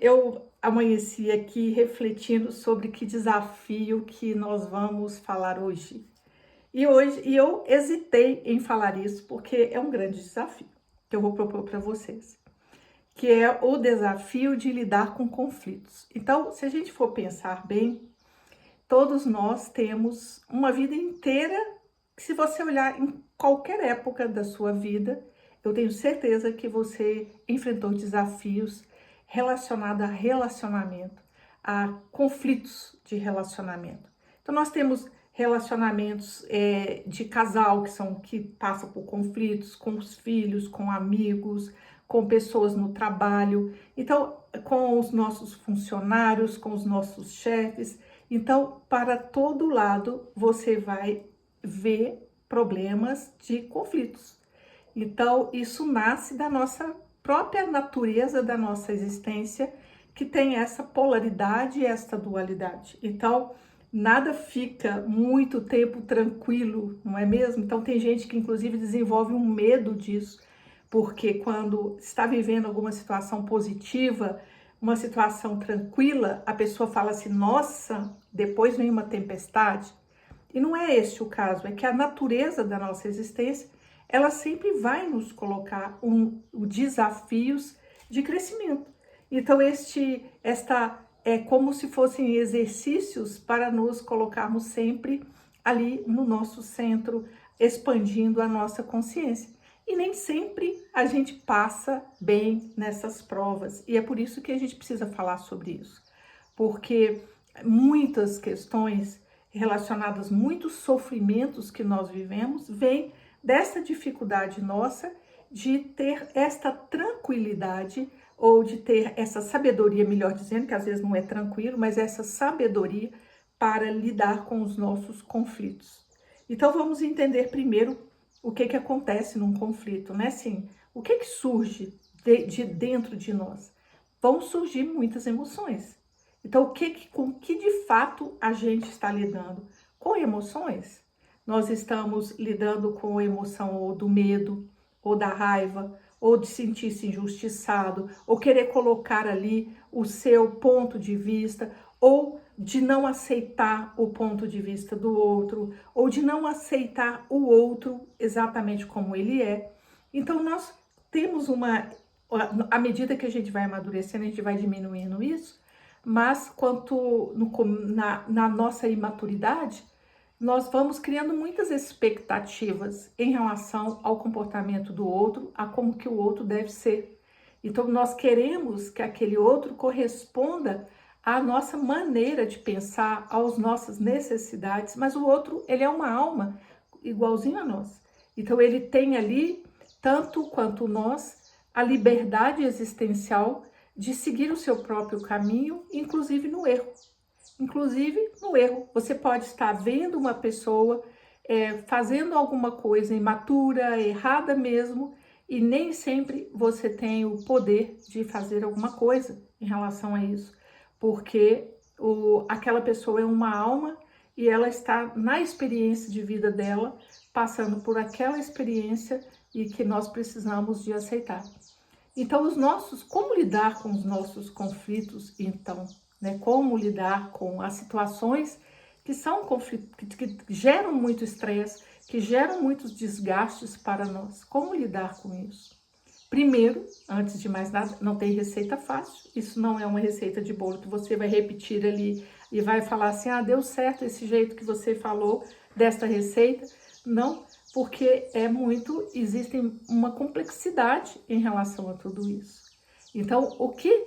eu amanheci aqui refletindo sobre que desafio que nós vamos falar hoje. E eu hesitei em falar isso porque é um grande desafio que eu vou propor para vocês, que é o desafio de lidar com conflitos. Então, se a gente for pensar bem, todos nós temos uma vida inteira, que se você olhar em qualquer época da sua vida, eu tenho certeza que você enfrentou desafios relacionados a relacionamento, a conflitos de relacionamento. Então, nós temos relacionamentos de casal que passam por conflitos com os filhos, com amigos, com pessoas no trabalho, então com os nossos funcionários, com os nossos chefes. Então, para todo lado, você vai ver problemas de conflitos. Então, isso nasce da nossa própria natureza, da nossa existência, que tem essa polaridade e essa dualidade. Então, nada fica muito tempo tranquilo, não é mesmo? Então, tem gente que, inclusive, desenvolve um medo disso, porque quando está vivendo alguma situação positiva, uma situação tranquila, a pessoa fala assim, nossa, depois vem uma tempestade. E não é este o caso, é que a natureza da nossa existência, ela sempre vai nos colocar desafios de crescimento. Então, esta é como se fossem exercícios para nos colocarmos sempre ali no nosso centro, expandindo a nossa consciência. E nem sempre a gente passa bem nessas provas. E é por isso que a gente precisa falar sobre isso. Porque muitas questões relacionadas, muitos sofrimentos que nós vivemos, vêm dessa dificuldade nossa de ter esta tranquilidade ou de ter essa sabedoria, melhor dizendo, que às vezes não é tranquilo, mas essa sabedoria para lidar com os nossos conflitos. Então vamos entender primeiro o que acontece num conflito, né? Assim, o que surge de dentro de nós? Vão surgir muitas emoções. Então, com que de fato a gente está lidando? Com emoções. Nós estamos lidando com a emoção ou do medo, ou da raiva, ou de sentir-se injustiçado, ou querer colocar ali o seu ponto de vista, ou de não aceitar o ponto de vista do outro, ou de não aceitar o outro exatamente como ele é. Então, nós temos à medida que a gente vai amadurecendo, a gente vai diminuindo isso, mas na nossa imaturidade, nós vamos criando muitas expectativas em relação ao comportamento do outro, a como que o outro deve ser. Então, nós queremos que aquele outro corresponda à nossa maneira de pensar, às nossas necessidades, mas o outro, ele é uma alma igualzinho a nós. Então, ele tem ali, tanto quanto nós, a liberdade existencial de seguir o seu próprio caminho, inclusive no erro. Inclusive no erro. Você pode estar vendo uma pessoa fazendo alguma coisa imatura, errada mesmo, e nem sempre você tem o poder de fazer alguma coisa em relação a isso, porque aquela pessoa é uma alma e ela está na experiência de vida dela, passando por aquela experiência e que nós precisamos de aceitar. Então, como lidar com os nossos conflitos, então, né? Como lidar com as situações que são conflitos, que geram muito estresse, que geram muitos desgastes para nós. Como lidar com isso? Primeiro, antes de mais nada, não tem receita fácil. Isso não é uma receita de bolo que você vai repetir ali e vai falar assim, ah, deu certo esse jeito que você falou desta receita. Não, porque existe uma complexidade em relação a tudo isso. Então, o que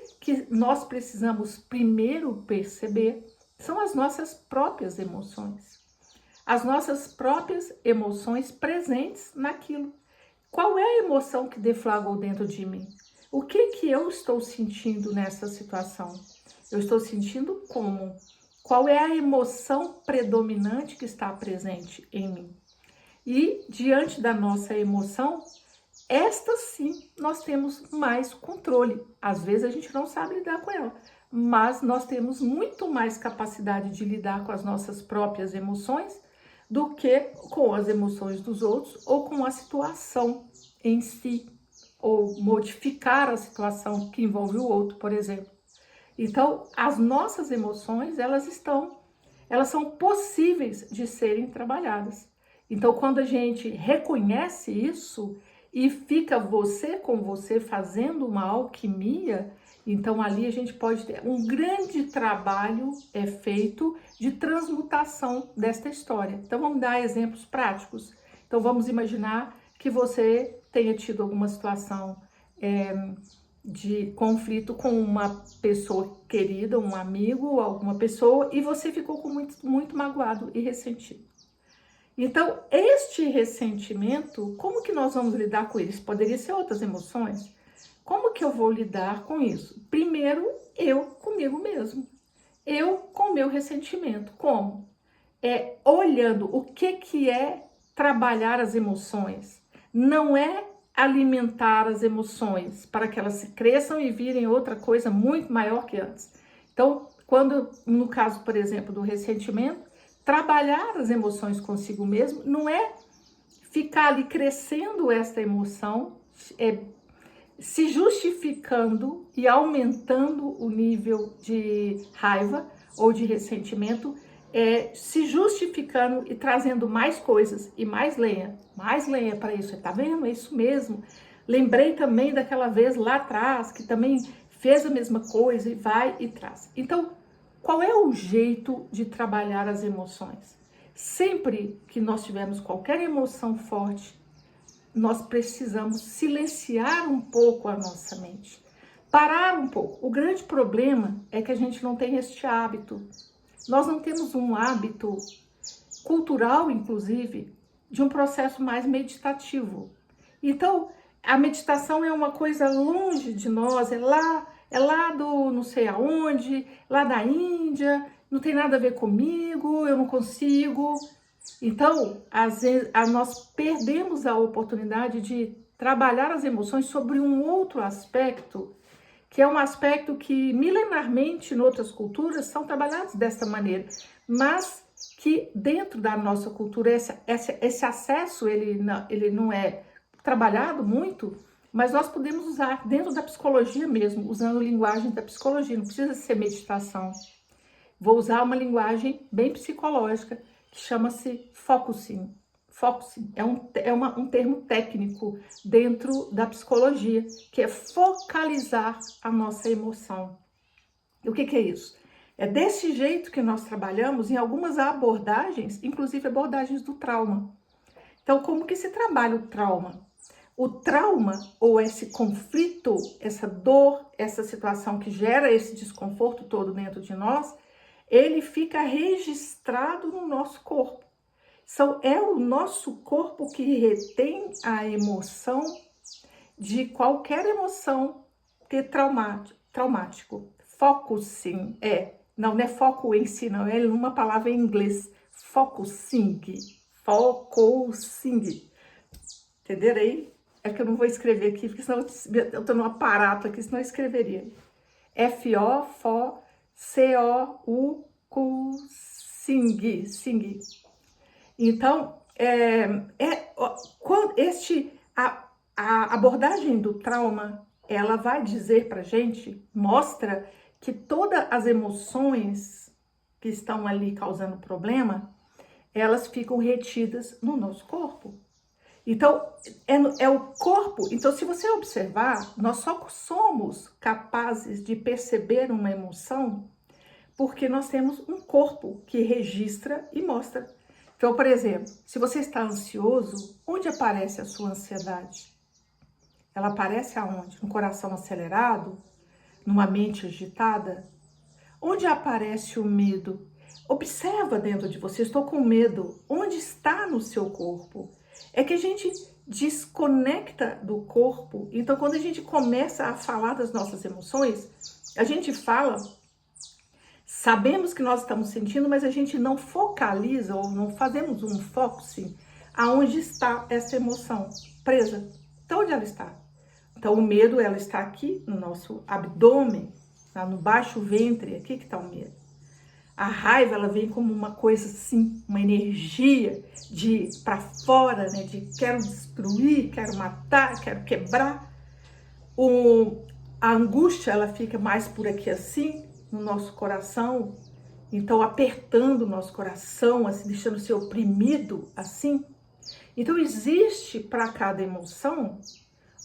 nós precisamos primeiro perceber são as nossas próprias emoções. As nossas próprias emoções presentes naquilo. Qual é a emoção que deflagrou dentro de mim? O que eu estou sentindo nessa situação? Eu estou sentindo como? Qual é a emoção predominante que está presente em mim? E diante da nossa emoção, esta sim nós temos mais controle. Às vezes a gente não sabe lidar com ela, mas nós temos muito mais capacidade de lidar com as nossas próprias emoções do que com as emoções dos outros ou com a situação em si, ou modificar a situação que envolve o outro, por exemplo. Então, as nossas emoções, elas são possíveis de serem trabalhadas. Então, quando a gente reconhece isso e fica você com você fazendo uma alquimia, então ali a gente pode ter um grande trabalho feito de transmutação desta história. Então, vamos dar exemplos práticos. Então, vamos imaginar que você tenha tido alguma situação de conflito com uma pessoa querida, um amigo, alguma pessoa, e você ficou com muito magoado e ressentido. Então, este ressentimento, como que nós vamos lidar com isso? Poderia ser outras emoções. Como que eu vou lidar com isso? Primeiro, eu comigo mesmo. Eu com o meu ressentimento. Como? Olhando o que é trabalhar as emoções. Não é alimentar as emoções para que elas se cresçam e virem outra coisa muito maior que antes. Então, quando, no caso, por exemplo, do ressentimento, trabalhar as emoções consigo mesmo não é ficar ali crescendo essa emoção, se justificando e aumentando o nível de raiva ou de ressentimento, se justificando e trazendo mais coisas e mais lenha para isso. Tá vendo? É isso mesmo. Lembrei também daquela vez lá atrás que também fez a mesma coisa e vai e traz. Então, qual é o jeito de trabalhar as emoções? Sempre que nós tivermos qualquer emoção forte, nós precisamos silenciar um pouco a nossa mente, parar um pouco. O grande problema é que a gente não tem este hábito. Nós não temos um hábito cultural, inclusive, de um processo mais meditativo. Então, a meditação é uma coisa longe de nós, é lá do não sei aonde, lá da Índia, não tem nada a ver comigo, eu não consigo. Então, às vezes, nós perdemos a oportunidade de trabalhar as emoções sobre um outro aspecto, que é um aspecto que milenarmente em outras culturas são trabalhados dessa maneira, mas que dentro da nossa cultura esse acesso ele não é trabalhado muito, mas nós podemos usar dentro da psicologia mesmo, usando linguagem da psicologia, não precisa ser meditação. Vou usar uma linguagem bem psicológica, que chama-se focusing. Focusing é um termo técnico dentro da psicologia, que é focalizar a nossa emoção. E o que é isso? É desse jeito que nós trabalhamos em algumas abordagens, inclusive abordagens do trauma. Então, como que se trabalha o trauma? O trauma, ou esse conflito, essa dor, essa situação que gera esse desconforto todo dentro de nós, ele fica registrado no nosso corpo. É o nosso corpo que retém a emoção de qualquer emoção que é traumático. Focusing não é foco em si, não, é uma palavra em inglês. Focusing. Entenderam aí? É que eu não vou escrever aqui, porque senão eu tô num aparato aqui, senão eu escreveria. Sing. Então, a abordagem do trauma, ela vai dizer pra gente, mostra que todas as emoções que estão ali causando problema, elas ficam retidas no nosso corpo. Então, é o corpo. Então, se você observar, nós só somos capazes de perceber uma emoção porque nós temos um corpo que registra e mostra. Então, por exemplo, se você está ansioso, onde aparece a sua ansiedade? Ela aparece aonde? No coração acelerado? Numa mente agitada? Onde aparece o medo? Observa dentro de você, estou com medo. Onde está no seu corpo? É que a gente desconecta do corpo. Então, quando a gente começa a falar das nossas emoções, a gente fala, sabemos que nós estamos sentindo, mas a gente não focaliza ou não fazemos um focusing aonde está essa emoção presa. Então, onde ela está? Então, o medo, ela está aqui no nosso abdômen, no baixo ventre, aqui que está o medo. A raiva, ela vem como uma coisa assim, uma energia de para fora, né? De quero destruir, quero matar, quero quebrar. A angústia, ela fica mais por aqui assim, no nosso coração, então apertando o nosso coração, assim, deixando ser oprimido, assim. Então existe para cada emoção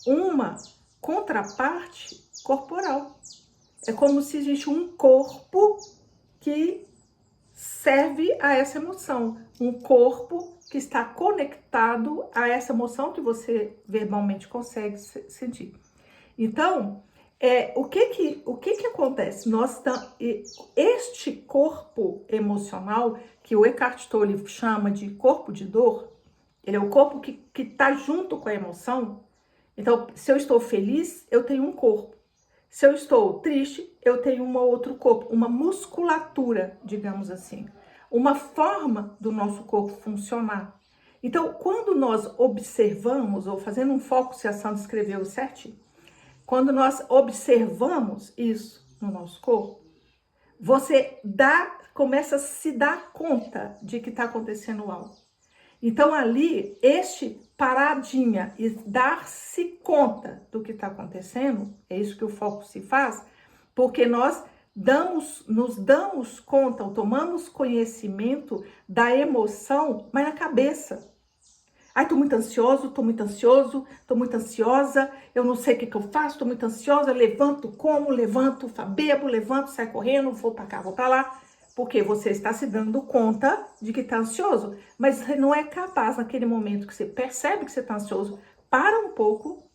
uma contraparte corporal. É como se existe um corpo que serve a essa emoção, um corpo que está conectado a essa emoção que você verbalmente consegue sentir. Então, o que acontece? Este corpo emocional, que o Eckhart Tolle chama de corpo de dor, ele é o corpo que está junto com a emoção. Então, se eu estou feliz, eu tenho um corpo. Se eu estou triste, eu tenho um outro corpo, uma musculatura, digamos assim, uma forma do nosso corpo funcionar. Então, quando nós observamos, ou fazendo um foco, se a Sandra escreveu certinho, quando nós observamos isso no nosso corpo, você começa a se dar conta de que está acontecendo algo. Então, ali, este paradinha e dar-se conta do que está acontecendo, é isso que o foco se faz, porque nós nos damos conta, ou tomamos conhecimento da emoção, mas na cabeça. Ai, tô muito ansioso, tô muito ansioso, tô muito ansiosa, eu não sei o que eu faço, tô muito ansiosa, levanto, como, levanto, bebo, levanto, saio correndo, vou para cá, vou para lá. Porque você está se dando conta de que está ansioso, mas você não é capaz, naquele momento que você percebe que você está ansioso, para um pouco,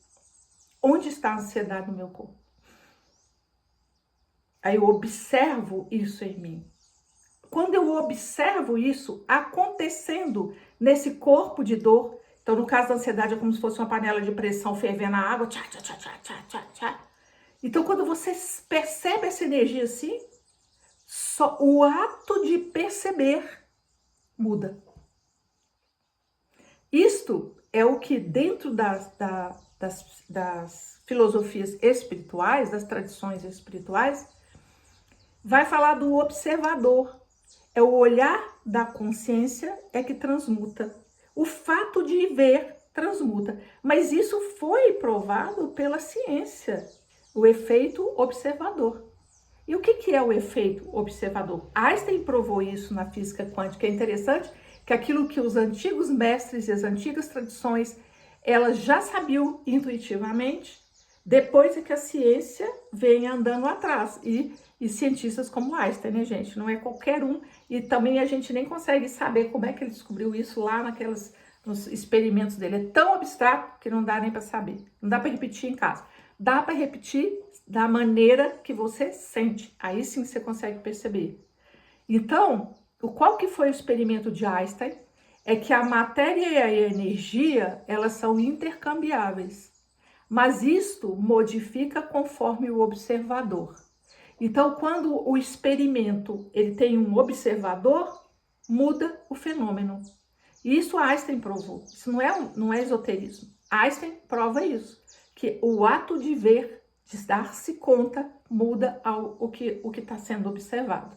onde está a ansiedade no meu corpo? Aí eu observo isso em mim. Quando eu observo isso acontecendo nesse corpo de dor, então no caso da ansiedade é como se fosse uma panela de pressão fervendo a água, tchá, tchá, tchá, tchá, tchá, tchá, tchá. Então quando você percebe essa energia assim, só o ato de perceber muda. Isto é o que dentro das filosofias espirituais, das tradições espirituais, vai falar do observador. É o olhar da consciência que transmuta. O fato de ver transmuta. Mas isso foi provado pela ciência, o efeito observador. E o que é o efeito observador? Einstein provou isso na física quântica. É interessante que aquilo que os antigos mestres e as antigas tradições, elas já sabiam intuitivamente, depois é que a ciência vem andando atrás. E cientistas como Einstein, né, gente? Não é qualquer um. E também a gente nem consegue saber como é que ele descobriu isso lá nos experimentos dele. É tão abstrato que não dá nem para saber. Não dá para repetir em casa. Dá para repetir da maneira que você sente. Aí sim você consegue perceber. Então, qual que foi o experimento de Einstein? É que a matéria e a energia, elas são intercambiáveis. Mas isto modifica conforme o observador. Então, quando o experimento ele tem um observador, muda o fenômeno. E isso Einstein provou. Isso não é esoterismo. Einstein prova isso, que o ato de ver, de dar-se conta, muda o que está sendo observado.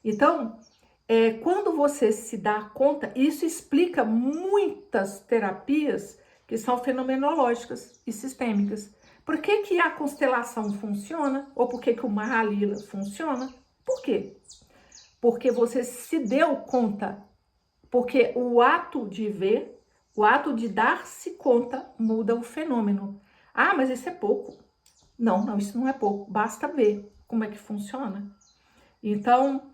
Então, quando você se dá conta, isso explica muitas terapias que são fenomenológicas e sistêmicas. Por que a constelação funciona? Ou por que o Mahalila funciona? Por quê? Porque você se deu conta. Porque o ato de ver, o ato de dar-se conta, muda o fenômeno. Ah, mas isso é pouco. Não, isso não é pouco. Basta ver como é que funciona. Então,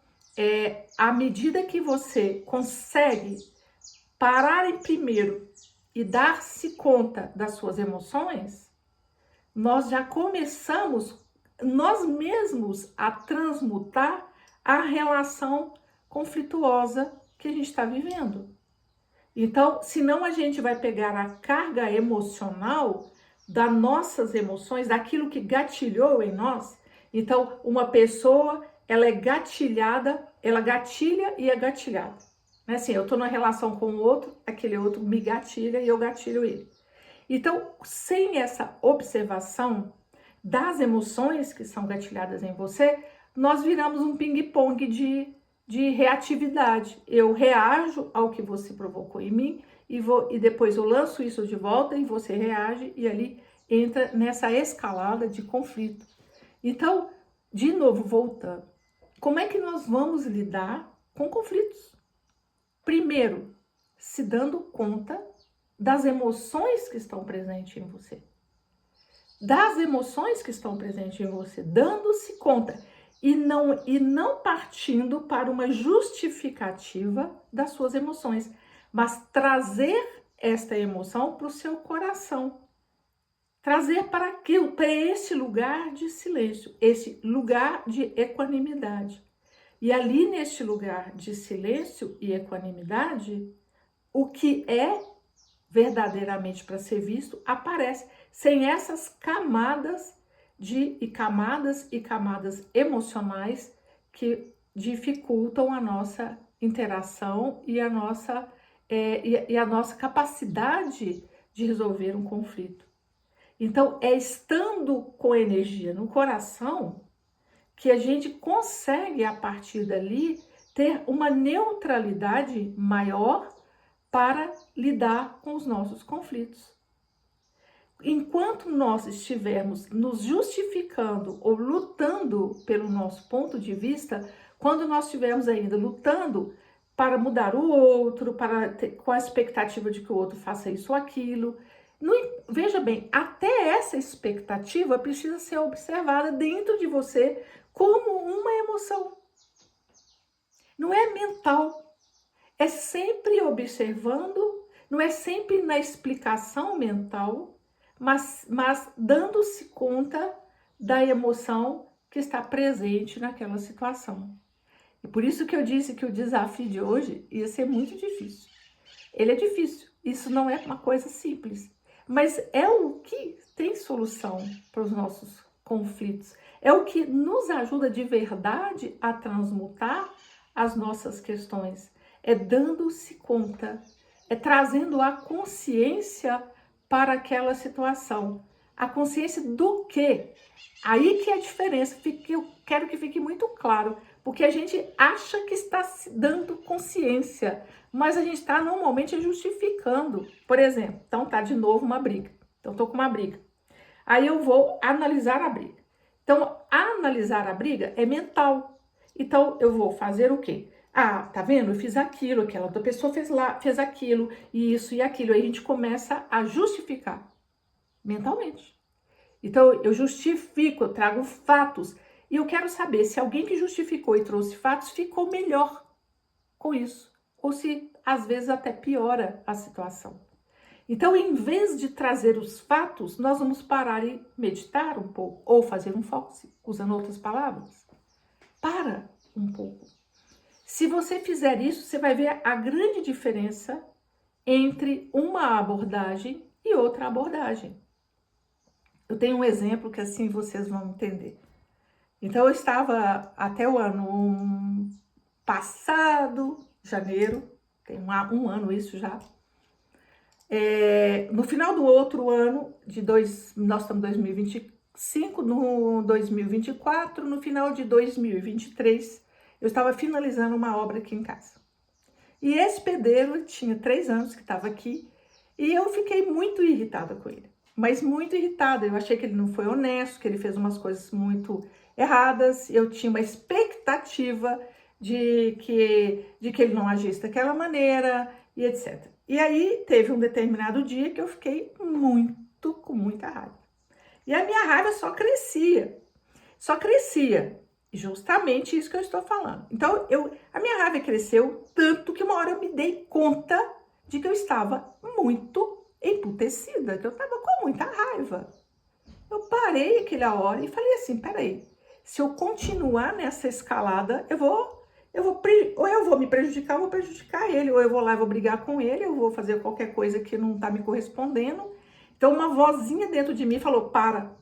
à medida que você consegue parar em primeiro e dar-se conta das suas emoções, nós já começamos, nós mesmos, a transmutar a relação conflituosa que a gente está vivendo. Então, senão a gente vai pegar a carga emocional das nossas emoções, daquilo que gatilhou em nós. Então, uma pessoa, ela é gatilhada, ela gatilha e é gatilhada. Assim, eu estou numa relação com o outro, aquele outro me gatilha e eu gatilho ele. Então, sem essa observação das emoções que são gatilhadas em você, nós viramos um ping-pong de reatividade. Eu reajo ao que você provocou em mim e depois eu lanço isso de volta e você reage e ali entra nessa escalada de conflito. Então, de novo, voltando, como é que nós vamos lidar com conflitos? Primeiro, se dando conta das emoções que estão presentes em você. Das emoções que estão presentes em você, dando-se conta e não partindo para uma justificativa das suas emoções, mas trazer esta emoção para o seu coração. Trazer para esse lugar de silêncio, esse lugar de equanimidade. E ali neste lugar de silêncio e equanimidade, o que é verdadeiramente para ser visto aparece, sem essas camadas e camadas emocionais que dificultam a nossa interação e a nossa capacidade de resolver um conflito. Então, é estando com energia no coração que a gente consegue, a partir dali, ter uma neutralidade maior para lidar com os nossos conflitos. Enquanto nós estivermos nos justificando ou lutando pelo nosso ponto de vista, quando nós estivermos ainda lutando para mudar o outro, com a expectativa de que o outro faça isso ou aquilo, veja bem, até essa expectativa precisa ser observada dentro de você como uma emoção. Não é mental. É sempre observando, não é sempre na explicação mental, mas dando-se conta da emoção que está presente naquela situação. E por isso que eu disse que o desafio de hoje ia ser muito difícil. Ele é difícil, isso não é uma coisa simples, mas é o que tem solução para os nossos conflitos. É o que nos ajuda de verdade a transmutar as nossas questões. É dando-se conta, é trazendo a consciência para aquela situação. A consciência do quê? Aí que é a diferença, eu quero que fique muito claro, porque a gente acha que está se dando consciência, mas a gente está normalmente justificando. Por exemplo, então tá de novo uma briga. Então tô com uma briga. Aí eu vou analisar a briga. Então, analisar a briga é mental. Então, eu vou fazer o quê? Ah, tá vendo? Eu fiz aquilo, aquela outra pessoa fez aquilo, e isso e aquilo. Aí a gente começa a justificar mentalmente. Então, eu justifico, eu trago fatos. E eu quero saber se alguém que justificou e trouxe fatos ficou melhor com isso. Ou se, às vezes, até piora a situação. Então, em vez de trazer os fatos, nós vamos parar e meditar um pouco. Ou fazer um foco, usando outras palavras. Para um pouco. Se você fizer isso, você vai ver a grande diferença entre uma abordagem e outra abordagem. Eu tenho um exemplo que assim vocês vão entender. Então, eu estava até o ano passado, janeiro, tem um ano isso já. No final do outro ano, nós estamos em 2025, no 2024, no final de 2023, eu estava finalizando uma obra aqui em casa. E esse pedreiro tinha 3 anos que estava aqui e eu fiquei muito irritada com ele. Mas muito irritada, eu achei que ele não foi honesto, que ele fez umas coisas muito erradas. Eu tinha uma expectativa de que ele não agisse daquela maneira e etc. E aí teve um determinado dia que eu fiquei com muita raiva. E a minha raiva só crescia. Justamente isso que eu estou falando. Então, a minha raiva cresceu tanto que uma hora eu me dei conta de que eu estava muito emputecida, que eu estava com muita raiva. Eu parei aquela hora e falei assim, peraí, se eu continuar nessa escalada, ou eu vou me prejudicar, ou vou prejudicar ele, ou eu vou lá e vou brigar com ele, eu vou fazer qualquer coisa que não está me correspondendo. Então, uma vozinha dentro de mim falou, para.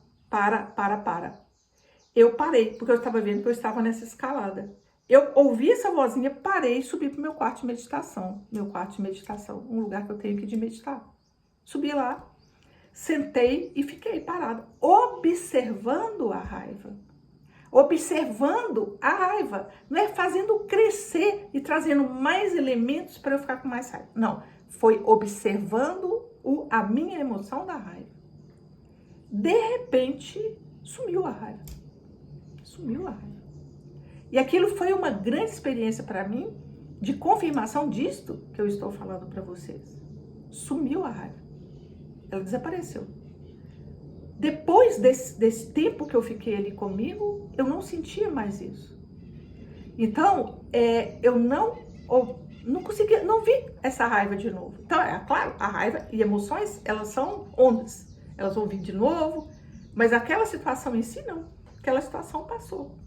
Eu parei, porque eu estava vendo que eu estava nessa escalada. Eu ouvi essa vozinha, parei e subi para o meu quarto de meditação. Um lugar que eu tenho aqui de meditar. Subi lá, sentei e fiquei parada, observando a raiva. Não é fazendo crescer e trazendo mais elementos para eu ficar com mais raiva. Não, foi observando a minha emoção da raiva. De repente, sumiu a raiva. Sumiu a raiva. E aquilo foi uma grande experiência para mim, de confirmação disto que eu estou falando para vocês. Sumiu a raiva. Ela desapareceu. Depois desse tempo que eu fiquei ali comigo, eu não sentia mais isso. Então, eu não conseguia, não vi essa raiva de novo. Então, claro, a raiva e emoções, elas são ondas. Elas vão vir de novo, mas aquela situação em si, não. Aquela situação passou.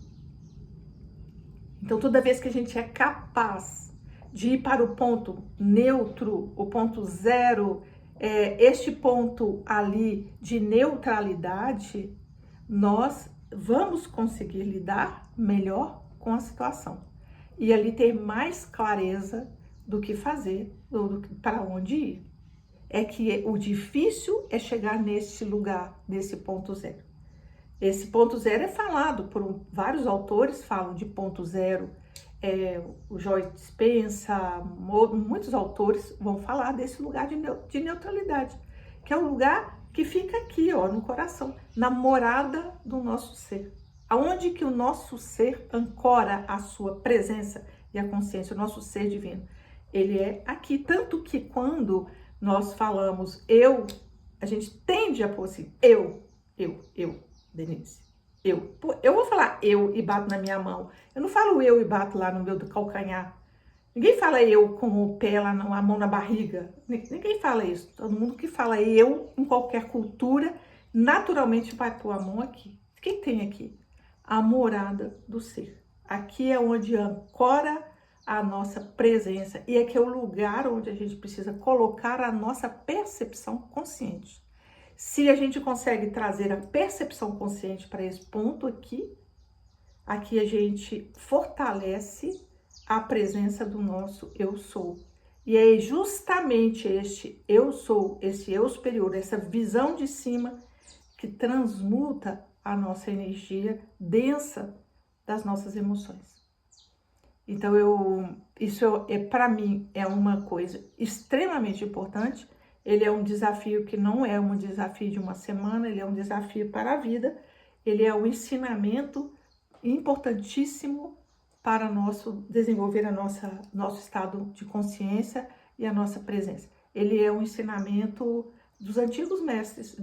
Então, toda vez que a gente é capaz de ir para o ponto neutro, o ponto zero, este ponto ali de neutralidade, nós vamos conseguir lidar melhor com a situação. E ali ter mais clareza do que fazer, ou para onde ir. É que o difícil é chegar nesse lugar, nesse ponto zero. Esse ponto zero é falado por vários autores, falam de ponto zero. O Joe Dispenza, muitos autores vão falar desse lugar de neutralidade, que é o lugar que fica aqui, ó, no coração, na morada do nosso ser. Aonde que o nosso ser ancora a sua presença e a consciência, o nosso ser divino. Ele é aqui, tanto que quando nós falamos eu, a gente tende a pôr assim, eu, Denise, eu vou falar eu e bato na minha mão. Eu não falo eu e bato lá no meu calcanhar. Ninguém fala eu com o pé lá, a mão na barriga. Ninguém fala isso. Todo mundo que fala eu, em qualquer cultura, naturalmente vai pôr a mão aqui. O que tem aqui? A morada do ser. Aqui é onde ancora a nossa presença. E aqui é o lugar onde a gente precisa colocar a nossa percepção consciente. Se a gente consegue trazer a percepção consciente para esse ponto aqui a gente fortalece a presença do nosso eu sou. E é justamente este eu sou, esse eu superior, essa visão de cima que transmuta a nossa energia densa das nossas emoções. Então, isso para mim é uma coisa extremamente importante. Ele é um desafio que não é um desafio de uma semana, ele é um desafio para a vida. Ele é um ensinamento importantíssimo para desenvolver nosso estado de consciência e a nossa presença. Ele é um ensinamento dos antigos mestres,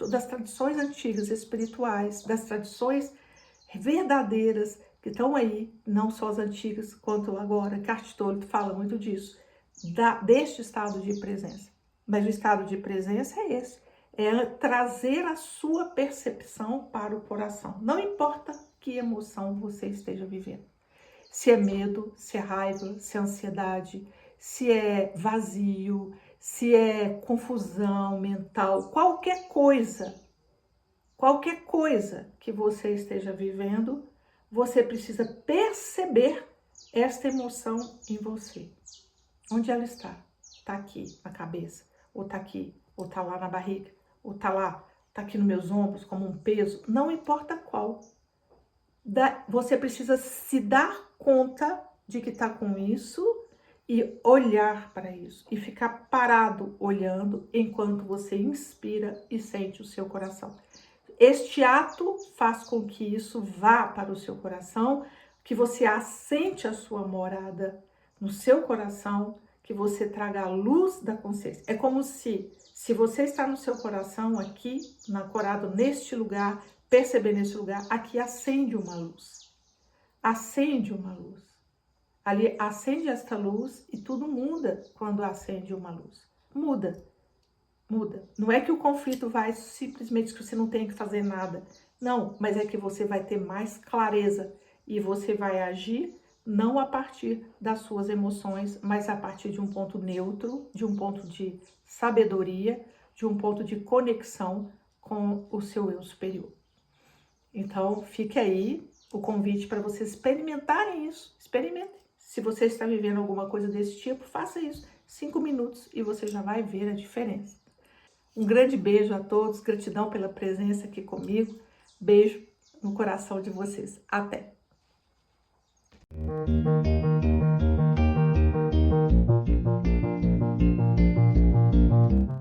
das tradições antigas espirituais, das tradições verdadeiras que estão aí, não só as antigas quanto agora. Eckhart Tolle fala muito disso, deste estado de presença. Mas o estado de presença é esse, é trazer a sua percepção para o coração. Não importa que emoção você esteja vivendo. Se é medo, se é raiva, se é ansiedade, se é vazio, se é confusão mental, qualquer coisa que você esteja vivendo, você precisa perceber esta emoção em você. Onde ela está? Está aqui na cabeça, ou está aqui, ou está lá na barriga, ou está lá, está aqui nos meus ombros como um peso, não importa qual. Você precisa se dar conta de que está com isso e olhar para isso. E ficar parado olhando enquanto você inspira e sente o seu coração. Este ato faz com que isso vá para o seu coração, que você assente a sua morada no seu coração, que você traga a luz da consciência. É como se você está no seu coração aqui, ancorado neste lugar, perceber nesse lugar, aqui acende uma luz. Acende uma luz. Ali acende esta luz e tudo muda quando acende uma luz. Muda. Não é que o conflito vai simplesmente que você não tem que fazer nada. Não, mas é que você vai ter mais clareza e você vai agir não a partir das suas emoções, mas a partir de um ponto neutro, de um ponto de sabedoria, de um ponto de conexão com o seu eu superior. Então, fique aí o convite para vocês experimentarem isso. Experimentem. Se você está vivendo alguma coisa desse tipo, faça isso. 5 minutos e você já vai ver a diferença. Um grande beijo a todos. Gratidão pela presença aqui comigo. Beijo no coração de vocês. Até!